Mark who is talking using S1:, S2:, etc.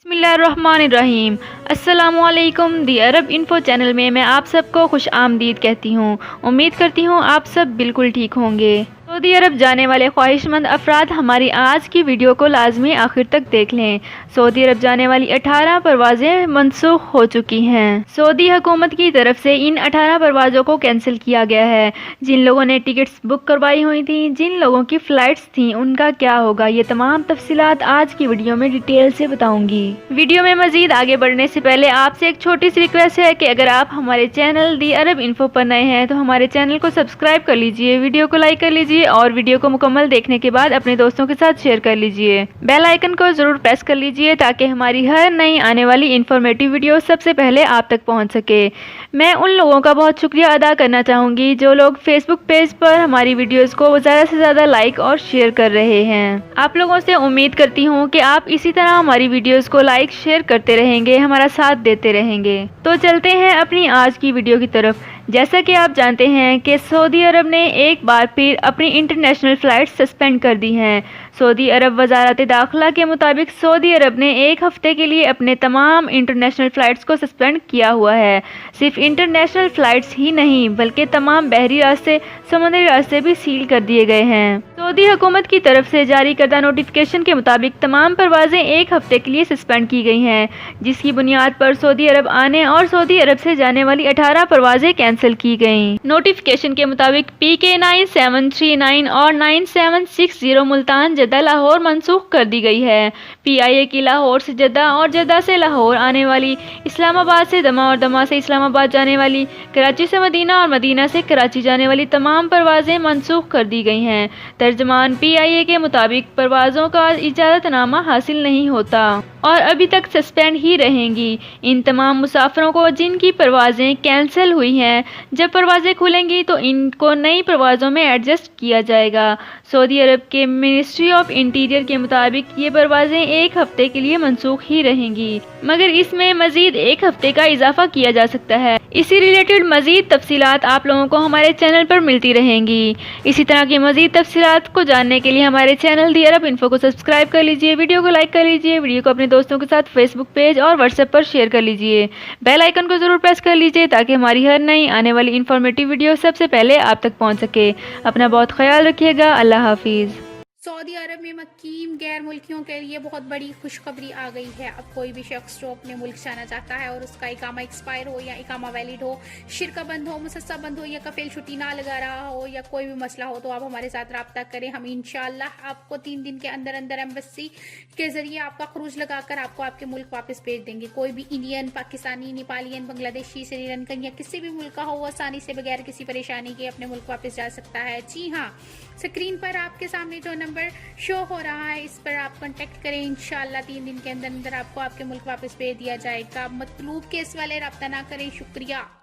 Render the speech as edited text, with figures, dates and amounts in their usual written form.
S1: بسم اللہ الرحمن الرحیم۔ السلام علیکم۔ دی عرب انفو چینل میں آپ سب کو خوش آمدید کہتی ہوں۔ امید کرتی ہوں آپ سب بالکل ٹھیک ہوں گے۔ سعودی عرب جانے والے خواہش مند افراد ہماری آج کی ویڈیو کو لازمی آخر تک دیکھ لیں۔ سعودی عرب جانے والی 18 پروازیں منسوخ ہو چکی ہیں۔ سعودی حکومت کی طرف سے ان 18 پروازوں کو کینسل کیا گیا ہے۔ جن لوگوں نے ٹکٹس بک کروائی ہوئی تھیں، جن لوگوں کی فلائٹس تھیں، ان کا کیا ہوگا، یہ تمام تفصیلات آج کی ویڈیو میں ڈیٹیل سے بتاؤں گی۔ ویڈیو میں مزید آگے بڑھنے سے پہلے آپ سے ایک چھوٹی سی ریکویسٹ ہے کہ اگر آپ ہمارے چینل دی عرب انفو پر نئے ہیں تو ہمارے چینل کو سبسکرائب کر لیجئے، ویڈیو کو لائک کر لیجئے اور ویڈیو کو مکمل دیکھنے کے بعد اپنے دوستوں کے ساتھ شیئر کر لیجئے۔ بیل آئیکن کو ضرور پریس کر لیجئے تاکہ ہماری ہر نئی آنے والی انفارمیٹیو ویڈیو سب سے پہلے آپ تک پہنچ سکے۔ میں ان لوگوں کا بہت شکریہ ادا کرنا چاہوں گی جو لوگ فیس بک پیج پر ہماری ویڈیوز کو زیادہ سے زیادہ لائک اور شیئر کر رہے ہیں۔ آپ لوگوں سے امید کرتی ہوں کہ آپ اسی طرح ہماری ویڈیوز کو لائک شیئر کرتے رہیں گے، ہمارا ساتھ دیتے رہیں گے۔ تو چلتے ہیں اپنی آج کی ویڈیو کی طرف۔ جیسا کہ آپ جانتے ہیں کہ سعودی عرب نے ایک بار پھر اپنی انٹرنیشنل فلائٹ سسپینڈ کر دی ہیں۔ سعودی عرب وزارت داخلہ کے مطابق سعودی عرب نے ایک ہفتے کے لیے اپنے تمام انٹرنیشنل فلائٹس کو سسپینڈ کیا ہوا ہے۔ صرف انٹرنیشنل فلائٹس ہی نہیں بلکہ تمام بحری راستے، سمندری راستے بھی سیل کر دیے گئے ہیں۔ سعودی حکومت کی طرف سے جاری کردہ نوٹیفکیشن کے مطابق تمام پروازیں ایک ہفتے کے لیے سسپینڈ کی گئی ہیں، جس کی بنیاد پر سعودی عرب آنے اور سعودی عرب سے جانے والی 18 پروازیں کینسل کی گئیں۔ نوٹیفکیشن کے مطابق PK 9739 اور 9760 ملتان جدہ لاہور منسوخ کر دی گئی ہے۔ PIA کی لاہور سے جدہ اور جدہ سے لاہور آنے والی، اسلام آباد سے دمہ اور دمہ سے اسلام آباد جانے والی، کراچی سے مدینہ اور مدینہ سے کراچی جانے والی تمام پروازیں منسوخ کر دی گئی ہیں۔ ترجمان PIA کے مطابق پروازوں کا اجازت نامہ حاصل نہیں ہوتا اور ابھی تک سسپینڈ ہی رہیں گی۔ ان تمام مسافروں کو جن کی پروازیں کینسل ہوئی ہیں، جب پروازیں کھلیں گی تو ان کو نئی پروازوں میں ایڈجسٹ کیا جائے گا۔ سعودی عرب کے منسٹری آف انٹیریئر کے مطابق یہ پروازیں ایک ہفتے کے لیے منسوخ ہی رہیں گی، مگر اس میں مزید ایک ہفتے کا اضافہ کیا جا سکتا ہے۔ اسی ریلیٹڈ مزید تفصیلات آپ لوگوں کو ہمارے چینل پر ملتی رہیں گی۔ اسی طرح کی مزید تفصیلات کو جاننے کے لیے ہمارے چینل دی عرب انفو کو سبسکرائب کر لیجئے، ویڈیو کو لائک کر لیجئے، ویڈیو کو اپنے دوستوں کے ساتھ فیس بک پیج اور واٹس ایپ پر شیئر کر لیجئے۔ بیل آئیکن کو ضرور پریس کر لیجئے تاکہ ہماری ہر نئی آنے والی انفارمیٹیو ویڈیو سب سے پہلے آپ تک پہنچ سکے۔ اپنا بہت خیال رکھیے گا۔ اللہ حافظ۔
S2: سعودی عرب میں مقیم غیر ملکیوں کے لیے بہت بڑی خوشخبری آ گئی ہے۔ اب کوئی بھی شخص جو اپنے ملک جانا چاہتا ہے اور اس کا اقامہ ایکسپائر ہو یا اقامہ ویلڈ ہو، شرکہ بند ہو، مسسہ بند ہو یا کفیل چھٹی نہ لگا رہا ہو یا کوئی بھی مسئلہ ہو، تو آپ ہمارے ساتھ رابطہ کریں۔ ہم انشاءاللہ آپ کو 3 دن کے اندر اندر ایمبیسی کے ذریعے آپ کا خروج لگا کر آپ کو آپ کے ملک واپس بھیج دیں گے۔ کوئی بھی انڈین، پاکستانی، نیپالین، بنگلہ دیشی، سری لنکن یا کسی بھی ملک کا ہو، وہ آسانی سے بغیر کسی پریشانی کے اپنے ملک واپس جا سکتا ہے۔ جی ہاں، اسکرین پر آپ کے سامنے جو نمبر شو ہو رہا ہے، اس پر آپ کانٹیکٹ کریں۔ انشاءاللہ 3 دن کے اندر اندر آپ کو آپ کے ملک واپس بھیج دیا جائے گا۔ مطلوب کیس والے رابطہ نہ کریں۔ شکریہ۔